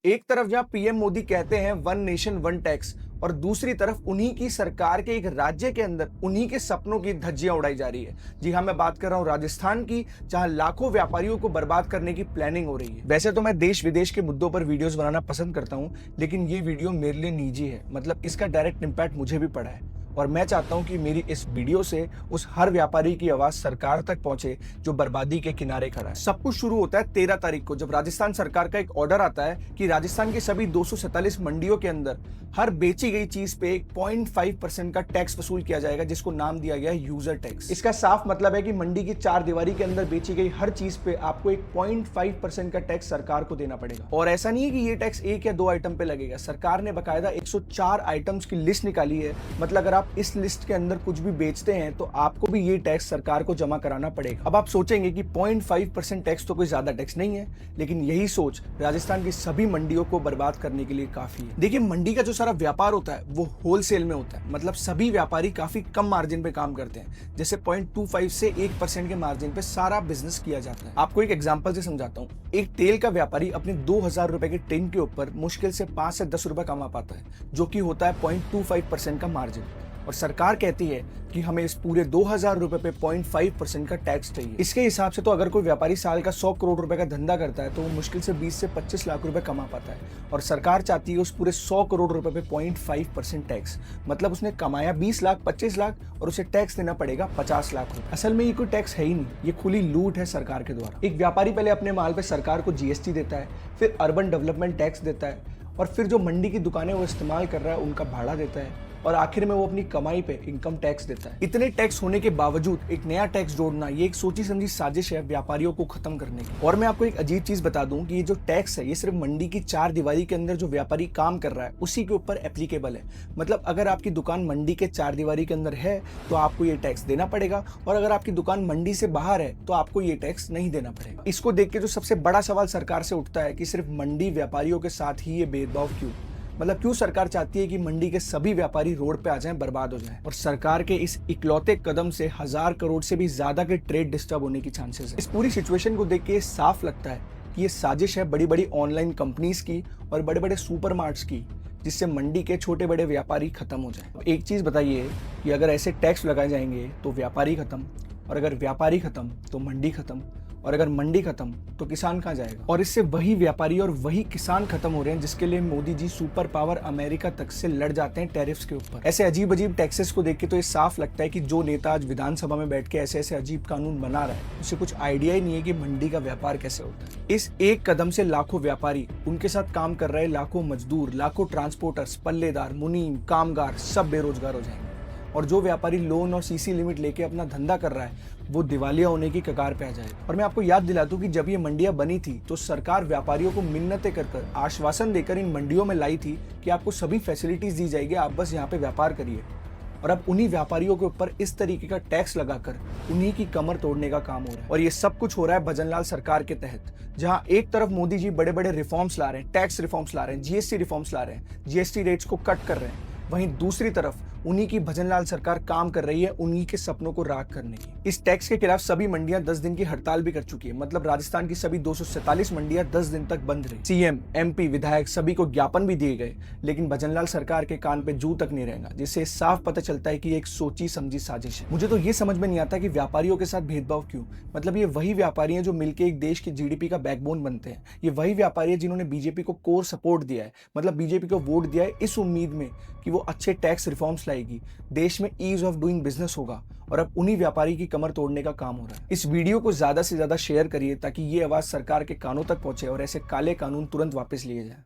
एक तरफ जहां पीएम मोदी कहते हैं वन नेशन वन टैक्स और दूसरी तरफ उन्हीं की सरकार के एक राज्य के अंदर उन्हीं के सपनों की धज्जियां उड़ाई जा रही है। जी हां, मैं बात कर रहा हूं राजस्थान की, जहां लाखों व्यापारियों को बर्बाद करने की प्लानिंग हो रही है। वैसे तो मैं देश विदेश के मुद्दों पर वीडियोस बनाना पसंद करता हूं, लेकिन ये वीडियो मेरे लिए निजी है। मतलब इसका डायरेक्ट इम्पैक्ट मुझे भी पड़ा है और मैं चाहता हूं कि मेरी इस वीडियो से उस हर व्यापारी की आवाज सरकार तक पहुंचे जो बर्बादी के किनारे खड़ा है। सब कुछ शुरू होता है 13 तारीख को, जब राजस्थान सरकार का एक ऑर्डर आता है कि राजस्थान की सभी 247 मंडियों के अंदर हर बेची गई चीज पे 0.5% का टैक्स वसूल किया जाएगा, जिसको नाम दिया गया है यूजर टैक्स। इसका साफ मतलब है कि मंडी की चार दीवारी के अंदर बेची गई हर चीज पे आपको एक 0.5% का टैक्स सरकार को देना पड़ेगा। और ऐसा नहीं है कि ये टैक्स एक या दो आइटम पे लगेगा। सरकार ने बकायदा 104 आइटम्स की लिस्ट निकाली है। मतलब अगर आप इस लिस्ट के अंदर कुछ भी बेचते हैं तो आपको भी ये टैक्स सरकार को जमा कराना पड़ेगा। अब आप सोचेंगे कि 0.5% टैक्स तो कोई ज्यादा टैक्स नहीं है, लेकिन यही सोच राजस्थान की सभी मंडियों को बर्बाद करने के लिए काफी है। देखिए, मंडी का जो सारा व्यापार होता है वो होलसेल में होता है। मतलब सभी व्यापारी काफी कम मार्जिन पे काम करते हैं, जैसे 0.25 से 1% के मार्जिन पे सारा बिजनेस किया जाता है। आपको एक एग्जांपल से समझाता हूँ। एक तेल का व्यापारी अपने 2000 रुपए के टिन के ऊपर मुश्किल से 5 से 10 रुपए कमा पाता है, जो कि होता है 0.25% का मार्जिन। और सरकार कहती है कि हमें इस पूरे 2000 रुपए पे 0.5% का टैक्स चाहिए। इसके हिसाब से तो अगर कोई व्यापारी साल का 100 करोड़ रुपए का धंधा करता है तो वो मुश्किल से 20 से 25 लाख रुपए कमा पाता है। और सरकार चाहती है उस पूरे 100 करोड़ रुपए पे 0.5% टैक्स। मतलब उसने कमाया 20 लाख 25 लाख और उसे टैक्स देना पड़ेगा 50 लाख रुपए। असल में ये कोई टैक्स है ही नहीं, ये खुली लूट है सरकार के द्वारा। एक व्यापारी पहले अपने माल पे सरकार को जीएसटी देता है, फिर अर्बन डेवलपमेंट टैक्स देता है, और फिर जो मंडी की दुकानें वो इस्तेमाल कर रहा है उनका भाड़ा देता है, और आखिर में वो अपनी कमाई पे इनकम टैक्स देता है। इतने टैक्स होने के बावजूद एक नया टैक्स जोड़ना ये एक सोची समझी साजिश है व्यापारियों को खत्म करने की। और मैं आपको एक अजीब चीज बता दूं कि ये जो टैक्स है ये सिर्फ मंडी की चार दीवारी के अंदर जो व्यापारी काम कर रहा है उसी के ऊपर एप्लीकेबल है। मतलब अगर आपकी दुकान मंडी के चार दीवारी के अंदर है तो आपको ये टैक्स देना पड़ेगा, और अगर आपकी दुकान मंडी से बाहर है तो आपको ये टैक्स नहीं देना पड़ेगा। इसको देख के जो सबसे बड़ा सवाल सरकार से उठता है कि सिर्फ मंडी व्यापारियों के साथ ही ये भेदभाव क्यों? मतलब क्यों सरकार चाहती है कि मंडी के सभी व्यापारी रोड पे आ जाएं, बर्बाद हो जाएं? और सरकार के इस इकलौते कदम से 1000 करोड़ से भी ज्यादा के ट्रेड डिस्टर्ब होने की चांसेस है। इस पूरी सिचुएशन को देख के साफ लगता है कि ये साजिश है बड़ी बड़ी ऑनलाइन कंपनीज की और बड़े बड़े सुपरमार्ट्स की, जिससे मंडी के छोटे बड़े व्यापारी खत्म हो जाए। एक चीज बताइए कि अगर ऐसे टैक्स लगाए जाएंगे तो व्यापारी खत्म, और अगर व्यापारी खत्म तो मंडी खत्म, और अगर मंडी खत्म तो किसान कहाँ जाएगा? और इससे वही व्यापारी और वही किसान खत्म हो रहे हैं जिसके लिए Modi ji super power America तक से लड़ जाते हैं टैरिफ्स के ऊपर। ऐसे अजीब अजीब टैक्सेस को देख के तो ये साफ लगता है कि जो नेता आज विधानसभा में बैठ के ऐसे ऐसे अजीब कानून बना रहा है उसे कुछ आइडिया ही नहीं है कि मंडी का व्यापार कैसे होता है। इस एक कदम से लाखों व्यापारी, उनके साथ काम कर रहे लाखों मजदूर, लाखों ट्रांसपोर्टर्स, पल्लेदार, मुनीम, कामगार सब बेरोजगार हो जाएंगे। और जो व्यापारी लोन और सीसी लिमिट लेके अपना धंधा कर रहा है वो दिवालिया होने की कगार पे आ जाएगा। और मैं आपको याद दिला दूं कि जब ये मंडियां बनी थी तो सरकार व्यापारियों को मिन्नतें कर आश्वासन देकर इन मंडियों में लाई थी कि आपको सभी फैसिलिटीज दी जाएगी, आप बस यहाँ पे व्यापार करिए। और अब उन्हीं व्यापारियों के ऊपर इस तरीके का टैक्स लगाकर उन्हीं की कमर तोड़ने का काम हो रहा है। और ये सब कुछ हो रहा है भजनलाल सरकार के तहत, जहां एक तरफ मोदी जी बड़े बड़े रिफॉर्म्स ला रहे हैं, टैक्स रिफॉर्म्स ला रहे हैं, जीएसटी रिफॉर्म्स ला रहे हैं, जीएसटी रेट्स को कट कर रहे हैं, वहीं दूसरी तरफ उन्हीं की भजनलाल सरकार काम कर रही है उन्हीं के सपनों को राख करने की। इस टैक्स के खिलाफ सभी मंडियां 10 दिन की हड़ताल भी कर चुकी है। मतलब राजस्थान की सभी 247 मंडियां 10 दिन तक बंद रही। सीएम, एमपी, विधायक सभी को ज्ञापन भी दिए गए, लेकिन भजनलाल सरकार के कान पे जू तक नहीं रहेगा, जिससे साफ पता चलता है कि एक सोची समझी साजिश है। मुझे तो ये समझ में नहीं आता कि व्यापारियों के साथ भेदभाव क्यों। मतलब ये वही व्यापारी हैं जो मिलकर एक देश के जीडीपी का बैकबोन बनते हैं। ये वही व्यापारी है जिन्होंने बीजेपी को कोर सपोर्ट दिया है। मतलब बीजेपी को वोट दिया है इस उम्मीद में कि वो अच्छे टैक्स रिफॉर्म्स लाएगी, देश में ईज ऑफ डूइंग बिजनेस होगा, और अब उन्हीं व्यापारी की कमर तोड़ने का काम हो रहा है। इस वीडियो को ज्यादा से ज्यादा शेयर करिए ताकि ये आवाज सरकार के कानों तक पहुंचे और ऐसे काले कानून तुरंत वापस लिए जाए।